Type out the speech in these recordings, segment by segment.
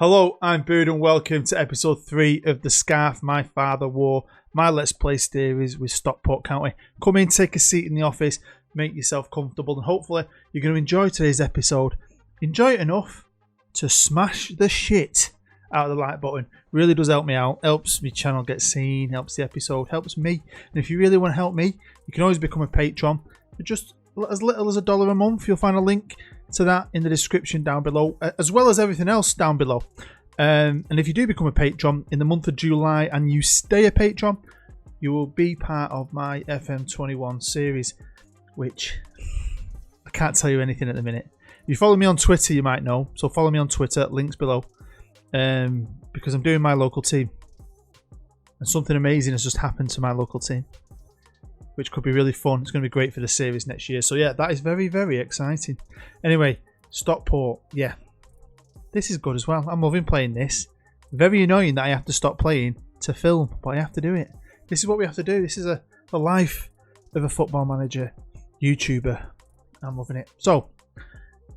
Hello, I'm Bood and welcome to episode 3 of The Scarf My Father Wore, my Let's Play series with Stockport County. Come in, take a seat in the office, make yourself comfortable, and hopefully you're going to enjoy today's episode. Enjoy it enough to smash the shit out of the like button. Really does help me out, helps my channel get seen, helps the episode, helps me. And if you really want to help me, you can always become a patron for just as little as $1 a month. You'll find a link to that in the description down below, as well as everything else down below. And if you do become a patron in the month of July and you stay a patron, you will be part of my FM21 series, which I can't tell you anything at the minute. If you follow me on Twitter, you might know. So follow me on Twitter, links below, because I'm doing my local team. And something amazing has just happened to my local team, which could be really fun. It's going to be great for the series next year. So yeah, that is very, very exciting. Anyway, Stockport, yeah. This is good as well. I'm loving playing this. Very annoying that I have to stop playing to film, but I have to do it. This is what we have to do. This is the life of a football manager, YouTuber. I'm loving it. So,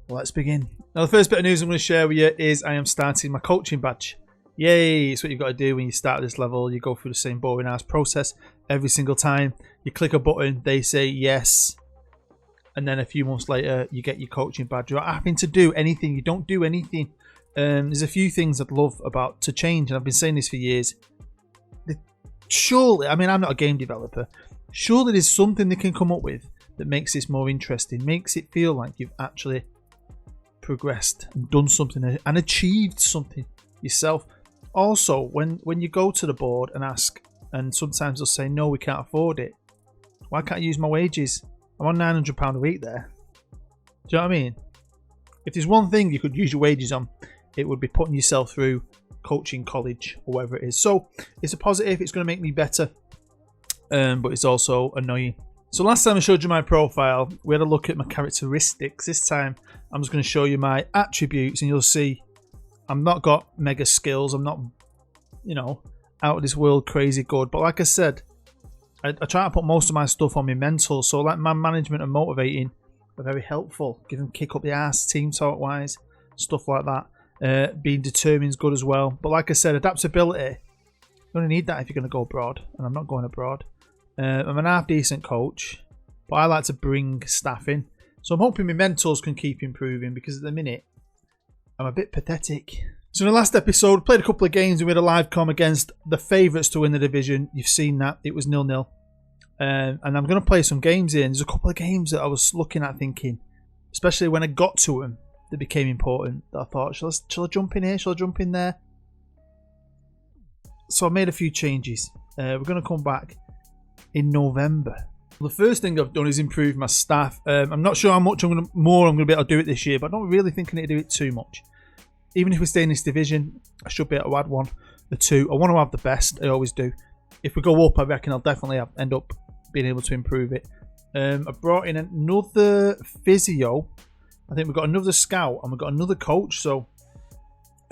let's begin. Now, the first bit of news I'm going to share with you is I am starting my coaching badge. Yay! It's what you've got to do when you start at this level. You go through the same boring ass process every single time. You click a button, they say yes, and then a few months later you get your coaching badge. You're not having to do anything. You don't do anything. There's a few things I'd love about to change, and I've been saying this for years. Surely, I mean, I'm not a game developer. Surely there's something they can come up with that makes this more interesting, makes it feel like you've actually progressed and done something and achieved something yourself. Also, when you go to the board and ask, and sometimes they'll say, no, we can't afford it. Why can't I use my wages? I'm on £900 a week there. Do you know what I mean? If there's one thing you could use your wages on, it would be putting yourself through coaching college or whatever it is. So it's a positive. It's going to make me better, but it's also annoying. So last time I showed you my profile, we had a look at my characteristics. This time I'm just going to show you my attributes, and you'll see I'm not got mega skills. I'm not, out of this world crazy good. But like I said, I try to put most of my stuff on my mental. So like man management and motivating are very helpful. Give them kick up the ass, team talk wise, stuff like that. Being determined is good as well. But like I said, adaptability, you're going to need that if you're going to go abroad. And I'm not going abroad. I'm an half decent coach, but I like to bring staff in. So I'm hoping my mentors can keep improving, because at the minute I'm a bit pathetic. So in the last episode, we played a couple of games and we had a live com against the favourites to win the division. You've seen that. It was 0-0. And I'm going to play some games here. And there's a couple of games that I was looking at thinking, especially when I got to them, that became important, that I thought, shall I jump in here? Shall I jump in there? So I made a few changes. We're going to come back in November. The first thing I've done is improve my staff. I'm not sure how much I'm going to be able to do it this year, but I'm not really thinking to do it too much. Even if we stay in this division, I should be able to add 1 or 2. I want to have the best. I always do. If we go up, I reckon I'll definitely end up being able to improve it. I brought in another physio. I think we've got another scout and we've got another coach. So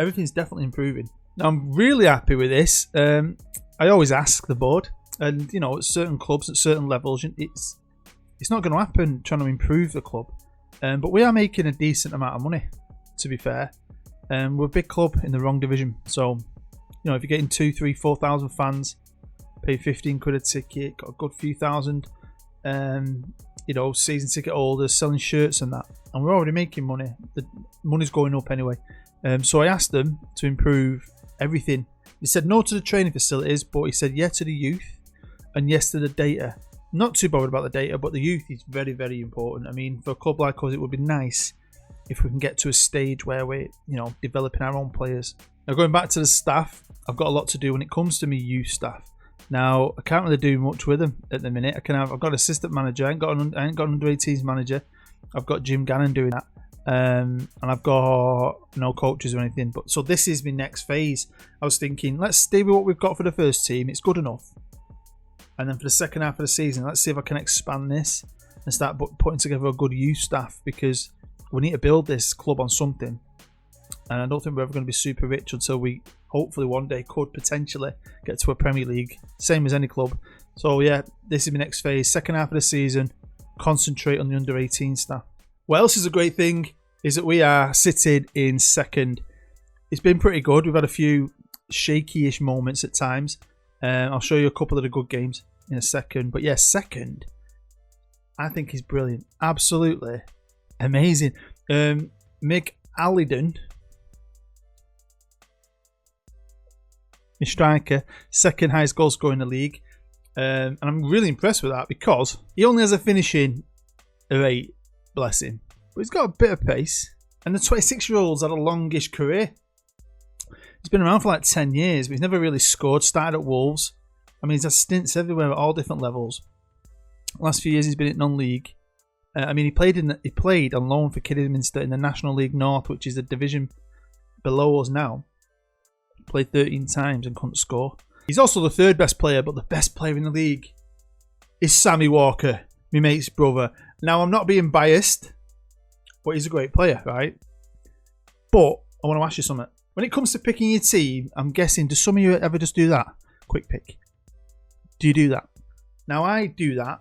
everything's definitely improving. Now I'm really happy with this. I always ask the board. And, at certain clubs, at certain levels, it's not going to happen trying to improve the club. But we are making a decent amount of money, to be fair. We're a big club in the wrong division. So, if you're getting 2, 3, 4,000 fans, pay 15 quid a ticket, got a good few thousand, season ticket holders, selling shirts and that. And we're already making money. The money's going up anyway. So I asked them to improve everything. He said no to the training facilities, but he said yes to the youth and yes to the data. Not too bothered about the data, but the youth is very, very important. I mean, for a club like us, it would be nice if we can get to a stage where we're, developing our own players. Now, going back to the staff, I've got a lot to do when it comes to me youth staff. Now, I can't really do much with them at the minute. I've got an assistant manager. I ain't got an under 18s manager. I've got Jim Gannon doing that. And I've got no coaches or anything. But so this is my next phase. I was thinking, let's stay with what we've got for the first team. It's good enough. And then for the second half of the season, let's see if I can expand this and start putting together a good youth staff, because we need to build this club on something. And I don't think we're ever going to be super rich until we hopefully one day could potentially get to a Premier League, same as any club. So yeah, this is my next phase. Second half of the season, concentrate on the under 18 staff. What else is a great thing is that we are sitting in second it's been pretty good. We've had a few shaky-ish moments at times. I'll show you a couple of the good games in a second. But yeah, second, I think he's brilliant. Absolutely amazing. Mick Alliden, his striker, second highest goal scorer in the league. And I'm really impressed with that because he only has a finishing of 8, bless him. But he's got a bit of pace. And the 26-year-old's had a longish career. He's been around for like 10 years, but he's never really scored. Started at Wolves. I mean, he's had stints everywhere at all different levels. Last few years, he's been at non-league. I mean, he played on loan for Kidderminster in the National League North, which is the division below us now. Played 13 times and couldn't score. He's also the third best player, but the best player in the league is Sammy Walker, my mate's brother. Now, I'm not being biased, but he's a great player, right? But I want to ask you something. When it comes to picking your team, I'm guessing, do some of you ever just do that? Quick pick. Do you do that? Now, I do that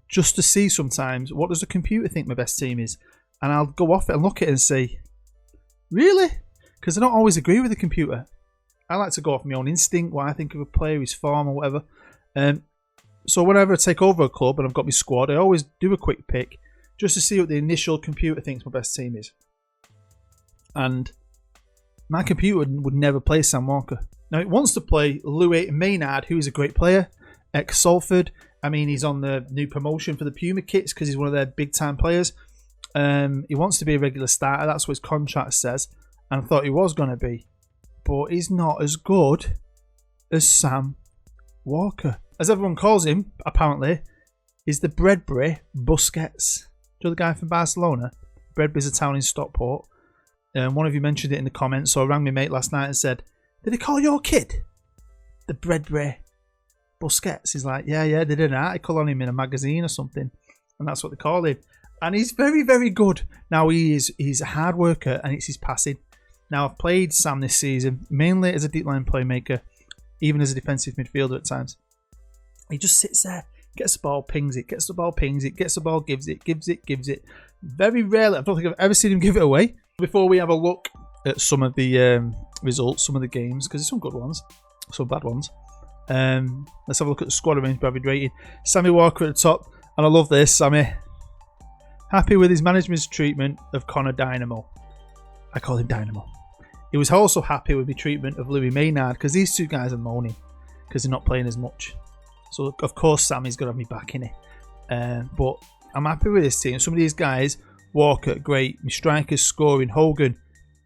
just to see sometimes what does the computer think my best team is. And I'll go off it and look at it and say, really? Because I don't always agree with the computer. I like to go off my own instinct, what I think of a player, his form or whatever. So whenever I take over a club and I've got my squad, I always do a quick pick just to see what the initial computer thinks my best team is. And my computer would never play Sam Walker. Now it wants to play Louis Maynard, who is a great player, ex-Salford. I mean, he's on the new promotion for the Puma kits because he's one of their big-time players. He wants to be a regular starter. That's what his contract says. And I thought he was going to be. But he's not as good as Sam Walker. As everyone calls him, apparently, is the Bredbury Busquets. Do you know the guy from Barcelona? Bredbury's a town in Stockport. One of you mentioned it in the comments, so I rang my mate last night and said, did they call your kid the Bredbury Busquets? He's like, yeah, they did an article on him in a magazine or something. And that's what they call him. And he's very, very good. Now, he's a hard worker and it's his passing. Now, I've played Sam this season, mainly as a deep line playmaker, even as a defensive midfielder at times. He just sits there, gets the ball, pings it, gets the ball, pings it, gets the ball, gives it. Very rarely, I don't think I've ever seen him give it away. Before we have a look at some of the results, some of the games, because there's some good ones, some bad ones. Let's have a look at the squad arrangement average rating. Sammy Walker at the top, and I love this, Sammy. Happy with his management's treatment of Connor Dynamo. I call him Dynamo. He was also happy with the treatment of Louis Maynard because these two guys are moaning because they're not playing as much. So, of course, Sammy's going to have me back in it. But I'm happy with this team. Some of these guys, Walker, great. My strikers scoring. Hogan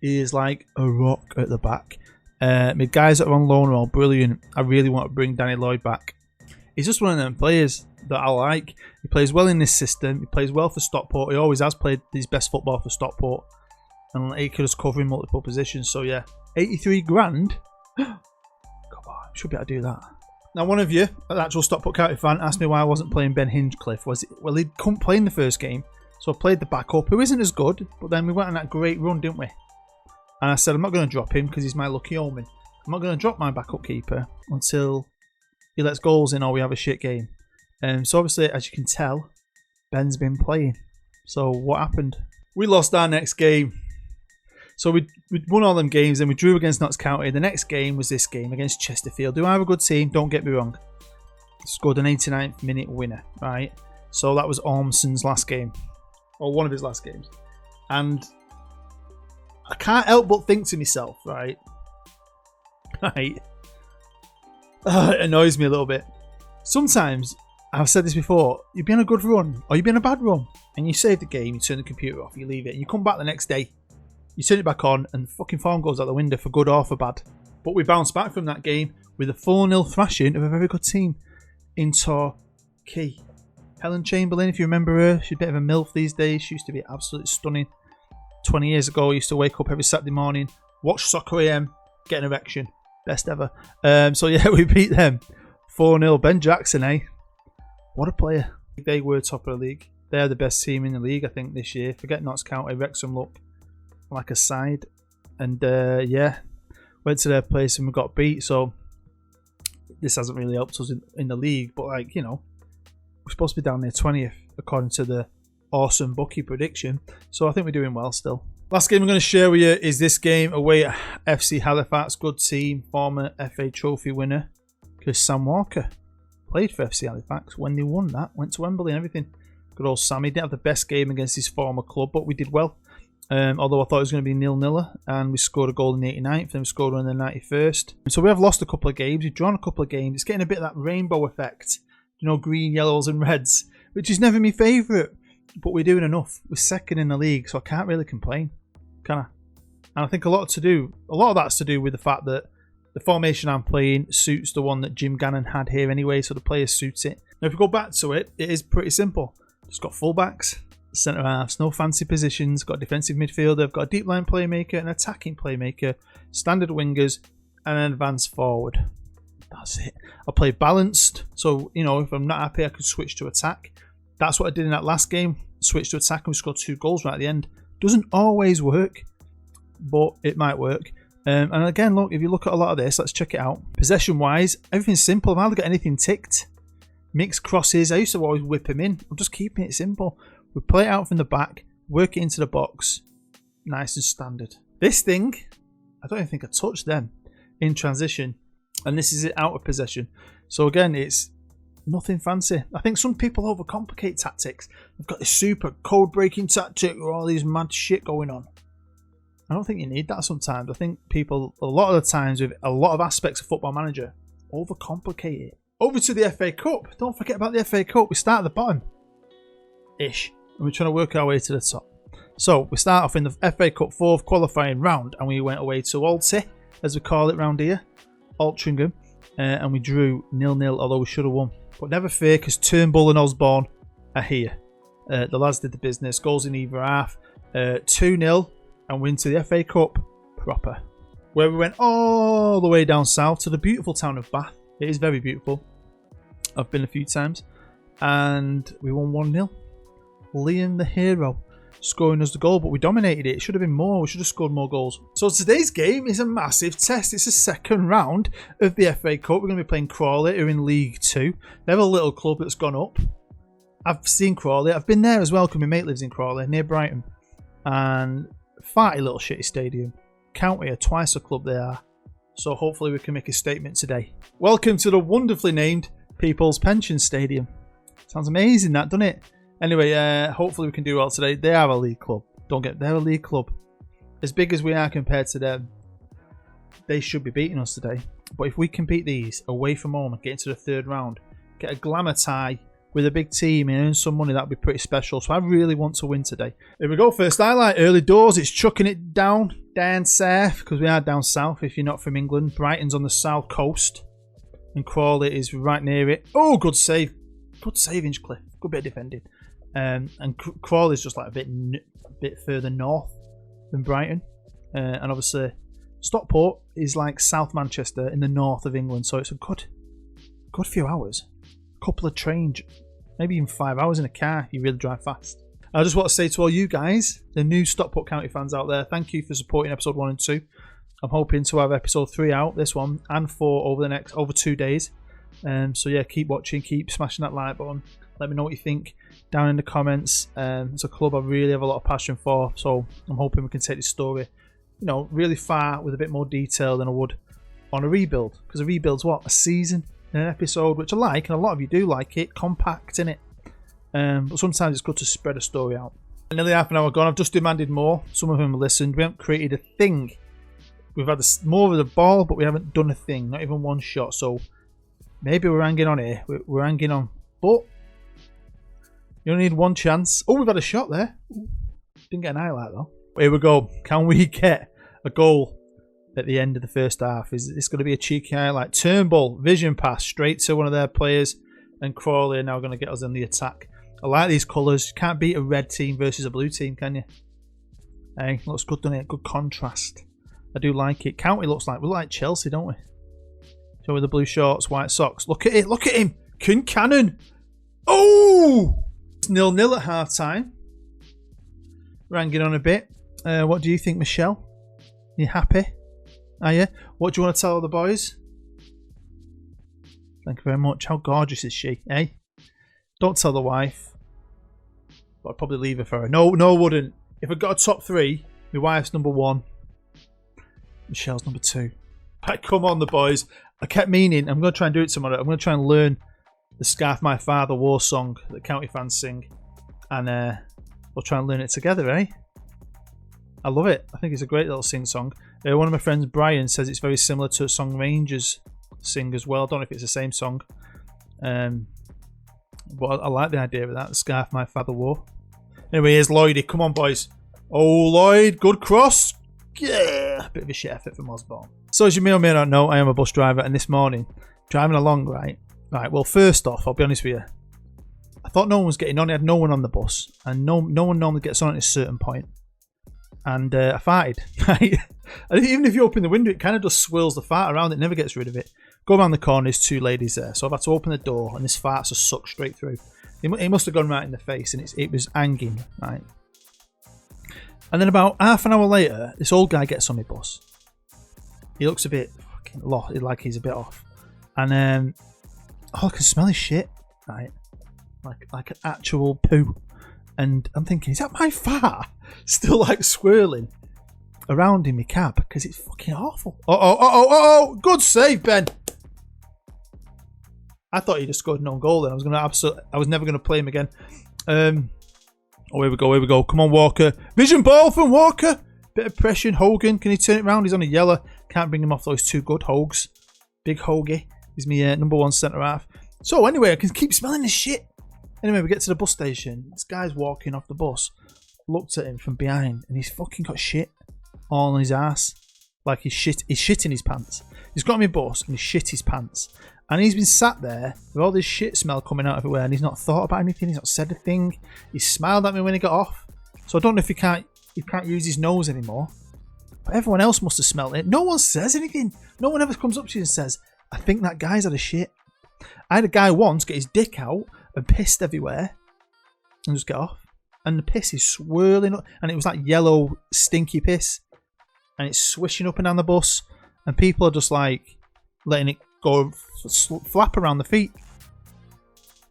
is like a rock at the back. My guys that are on loan are all brilliant. I really want to bring Danny Lloyd back. He's just one of them players that I like. He plays well in this system. He plays well for Stockport. He always has played his best football for Stockport. And he could just cover in multiple positions. So yeah, 83 grand. Come on, should be able to do that. Now, one of you, an actual Stockport County fan, asked me why I wasn't playing Ben Hinchcliffe. Well, he couldn't play in the first game. So I played the backup, who isn't as good. But then we went on that great run, didn't we? And I said, I'm not going to drop him because he's my lucky omen. I'm not going to drop my backup keeper until he lets goals in or we have a shit game. So obviously, as you can tell, Ben's been playing. So what happened? We lost our next game. So we won all them games, and we drew against Notts County. The next game was this game against Chesterfield, who are a good team, don't get me wrong. Scored an 89th minute winner, right? So that was Ormson's last game, or one of his last games. And I can't help but think to myself, right? It annoys me a little bit. Sometimes, I've said this before, you've been on a good run, or you've been on a bad run, and you save the game, you turn the computer off, you leave it, and you come back the next day. You turn it back on and fucking form goes out the window for good or for bad. But we bounced back from that game with a 4-0 thrashing of a very good team in Torquay. Helen Chamberlain, if you remember her, she's a bit of a MILF these days. She used to be absolutely stunning. 20 years ago, I used to wake up every Saturday morning, watch Soccer AM, get an erection. Best ever. So yeah, we beat them 4-0. Ben Jackson, eh? What a player. They were top of the league. They're the best team in the league, I think, this year. Forget Notts County, Wrexham look like a side, and yeah, went to their place and we got beat. So this hasn't really helped us in the league, but like, you know, we're supposed to be down there 20th according to the awesome bookie prediction, so I think we're doing well still. Last game I'm going to share with you is this game away at FC Halifax. Good team, former FA Trophy winner, because Sam Walker played for FC Halifax when they won that. Went to Wembley and everything. Good old Sammy. Didn't have the best game against his former club, but we did well. Although I thought it was going to be 0-0, and we scored a goal in the 89th, and we scored one in the 91st. So we have lost a couple of games. We've drawn a couple of games. It's getting a bit of that rainbow effect. You know, green, yellows and reds, which is never my favourite. But we're doing enough. We're second in the league, so I can't really complain. Can I? And I think a lot of that's to do with the fact that the formation I'm playing suits the one that Jim Gannon had here anyway, so the players suit it. Now if we go back to it, it is pretty simple. Just got fullbacks, centre halves, no fancy positions, got a defensive midfielder, I've got a deep line playmaker, an attacking playmaker, standard wingers, and an advanced forward. That's it. I play balanced, so you know, if I'm not happy I could switch to attack. That's what I did in that last game. Switch to attack and we scored 2 goals right at the end. Doesn't always work, but it might work. And again, look, if you look at a lot of this, let's check it out. Possession-wise, everything's simple. I've hardly got anything ticked. Mixed crosses, I used to always whip them in. I'm just keeping it simple. We play it out from the back, work it into the box. Nice and standard. This thing, I don't even think I touched them in transition. And this is it out of possession. So again, it's nothing fancy. I think some people overcomplicate tactics. They've got this super code-breaking tactic with all these mad shit going on. I don't think you need that sometimes. I think people, a lot of the times, with a lot of aspects of Football Manager, overcomplicate it. Over to the FA Cup. Don't forget about the FA Cup. We start at the bottom. Ish. And we're trying to work our way to the top. So, we start off in the FA Cup 4th qualifying round, and we went away to Alty, as we call it round here. Altrincham. And we drew 0-0, although we should have won. But never fear, because Turnbull and Osborne are here. The lads did the business. Goals in either half. 2-0, and we're into the FA Cup proper. Where we went all the way down south to the beautiful town of Bath. It is very beautiful. I've been a few times. And we won 1-0. Liam the hero scoring us the goal, but we dominated it. It should have been more. We should have scored more goals. So today's game is a massive test. It's the second round of the FA Cup. We're going to be playing Crawley, who are in League 2. They have a little club that's gone up. I've seen Crawley. I've been there as well because my mate lives in Crawley, near Brighton. And farty little shitty stadium. County are twice a club they are. So hopefully we can make a statement today. Welcome to the wonderfully named People's Pension Stadium. Sounds amazing that, doesn't it? Anyway, hopefully we can do well today. They are a league club. They're a league club. As big as we are compared to them, they should be beating us today. But if we can beat these away from home and get into the 3rd round, get a glamour tie with a big team and earn some money, that would be pretty special. So I really want to win today. Here we go. First highlight, early doors. It's chucking it down south, because we are down south if you're not from England. Brighton's on the south coast and Crawley is right near it. Oh, good save. Good save, Inchcliffe. Good bit of defending. And Crawley's just like a bit further north than Brighton. And obviously Stockport is like South Manchester in the north of England. So it's a good few hours. A couple of trains, maybe even 5 hours in a car. You really drive fast. I just want to say to all you guys, the new Stockport County fans out there, thank you for supporting episode 1 and 2. I'm hoping to have episode 3 out, this one, and 4 over 2 days. So yeah, keep watching, keep smashing that like button. Let me know what you think down in the comments. It's a club I really have a lot of passion for, so I'm hoping we can take this story, you know, really far with a bit more detail than I would on a rebuild. Because a rebuild's what? A season in an episode, which I like, and a lot of you do like it, compact, innit? But sometimes it's good to spread a story out. Nearly half an hour gone. I've just demanded more. Some of them have listened. We haven't created a thing. We've had more of the ball, but we haven't done a thing. Not even one shot. So maybe we're hanging on here. We're hanging on. But you only need one chance. Oh, we've had a shot there. Didn't get an highlight though. Here we go. Can we get a goal at the end of the first half? Is this going to be a cheeky highlight? Turnbull, vision pass straight to one of their players. And Crawley are now going to get us in the attack. I like these colours. You can't beat a red team versus a blue team, can you? Hey, looks good, doesn't it? Good contrast. I do like it. County we look like Chelsea, don't we? So with the blue shorts, white socks. Look at it. Look at him. Cannon. Oh! It's 0-0 at half time. We're hanging on a bit. What do you think, Michelle? Are you happy? Are you? What do you want to tell the boys? Thank you very much. How gorgeous is she, eh? Don't tell the wife. But I'd probably leave her for her. No, wouldn't. If I got a top 3, My wife's number 1. Michelle's number 2. Right, come on, the boys. I kept meaning, I'm going to try and do it tomorrow. I'm going to try and learn the Scarf My Father War song that county fans sing. And we'll try and learn it together, eh? I love it. I think it's a great little sing-song. One of my friends, Brian, says it's very similar to a song Rangers sing as well. I don't know if it's the same song. But I like the idea of that. The Scarf My Father Wore. Anyway, here's Lloydie. Come on, boys. Oh, Lloyd. Good cross. Yeah. Bit of a shit effort from Osborne. So, as you may or may not know, I am a bus driver. And this morning, driving along, right? Right, well, first off, I'll be honest with you. I thought no one was getting on. I had no one on the bus. And no one normally gets on at a certain point. And I farted. Right? And even if you open the window, it kind of just swirls the fart around. It never gets rid of it. Go around the corner, there's 2 ladies there. So I've had to open the door, and this fart's just sucked straight through. It must have gone right in the face, and it was hanging, right? And then about half an hour later, this old guy gets on my bus. He looks a bit fucking lost, like he's a bit off. And I can smell his shit, right? Like an actual poo. And I'm thinking, is that my fart still like swirling around in my cab? Because it's fucking awful. Oh! Good save, Ben. I thought he just scored an own goal then. I was never gonna play him again. Oh, here we go. Come on, Walker. Vision ball from Walker. Bit of pressure. Hogan, can he turn it around? He's on a yellow. Can't bring him off those 2 good Hogs. Big Hoagie. He's my number 1 centre half. So anyway, I can keep smelling this shit. Anyway, we get to the bus station. This guy's walking off the bus. Looked at him from behind, and he's fucking got shit all on his ass. Like he's shit in his pants. He's got on my bus and he's shit his pants. And he's been sat there with all this shit smell coming out everywhere, and he's not thought about anything. He's not said a thing. He smiled at me when he got off. So I don't know if he can't use his nose anymore. But everyone else must have smelled it. No one says anything. No one ever comes up to you and says, I think that guy's had a shit. I had a guy once get his dick out and pissed everywhere and just get off. And the piss is swirling up. And it was like yellow, stinky piss. And it's swishing up and down the bus. And people are just like letting it go flap around the feet.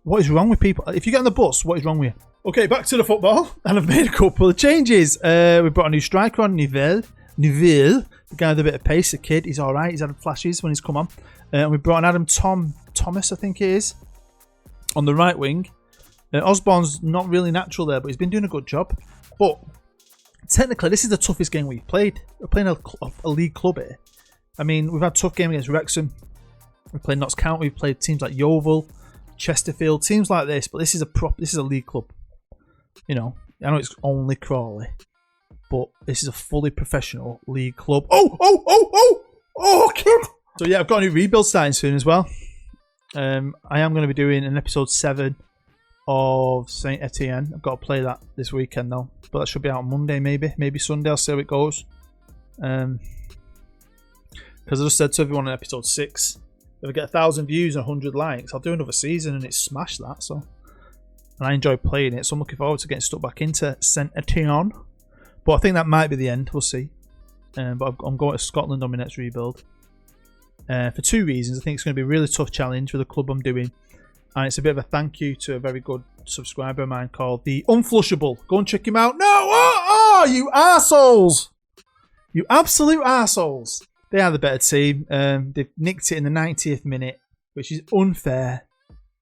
What is wrong with people? If you get on the bus, what is wrong with you? Okay, back to the football. And I've made a couple of changes. We brought a new striker on, Nivelle. The guy with a bit of pace, the kid. He's alright. He's had flashes when he's come on. And we brought an Adam Thomas, I think it is, on the right wing. Osborne's not really natural there, but he's been doing a good job. But technically, this is the toughest game we've played. We're playing a league club here. I mean, we've had a tough game against Wrexham. We've played Notts County. We've played teams like Yeovil, Chesterfield, teams like this. But this is a league club. You know, I know it's only Crawley, but this is a fully professional league club. Oh, kid. So yeah, I've got a new rebuild starting soon as well. I am going to be doing an episode 7 of Saint Etienne. I've got to play that this weekend though, but that should be out on Monday, maybe Sunday. I'll see how it goes. Because I just said to everyone in episode 6, if I get 1,000 views and 100 likes, I'll do another season, and it's smashed that. So, and I enjoy playing it, so I'm looking forward to getting stuck back into Saint Etienne. But I think that might be the end. We'll see. But I'm going to Scotland on my next rebuild. For 2 reasons. I think it's going to be a really tough challenge for the club I'm doing. And it's a bit of a thank you to a very good subscriber of mine called The Unflushable. Go and check him out. No! Oh, you arseholes! You absolute arseholes. They are the better team. They've nicked it in the 90th minute, which is unfair.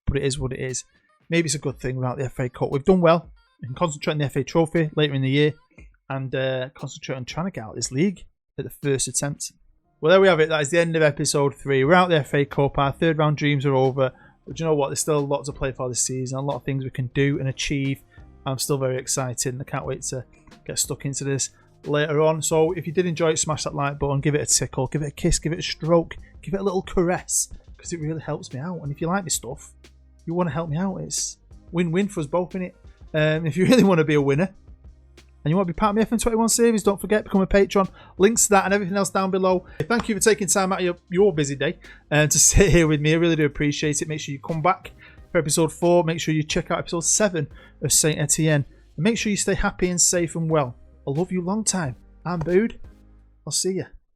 But it is what it is. Maybe it's a good thing without the FA Cup. We've done well. We can concentrate on the FA Trophy later in the year. And concentrate on trying to get out of this league at the first attempt. Well, there we have it. That is the end of episode 3. We're out the FA Cup. Our 3rd round dreams are over. But you know what? There's still a lot to play for this season. A lot of things we can do and achieve. I'm still very excited, and I can't wait to get stuck into this later on. So if you did enjoy it, smash that like button. Give it a tickle. Give it a kiss. Give it a stroke. Give it a little caress. Because it really helps me out. And if you like my stuff, you want to help me out. It's win-win for us both, innit? If you really want to be a winner, and you want to be part of my FM21 series, don't forget, become a patron. Links to that and everything else down below. Thank you for taking time out of your busy day to sit here with me. I really do appreciate it. Make sure you come back for episode 4. Make sure you check out episode 7 of Saint Etienne. And make sure you stay happy and safe and well. I love you long time. I'm Bood. I'll see you.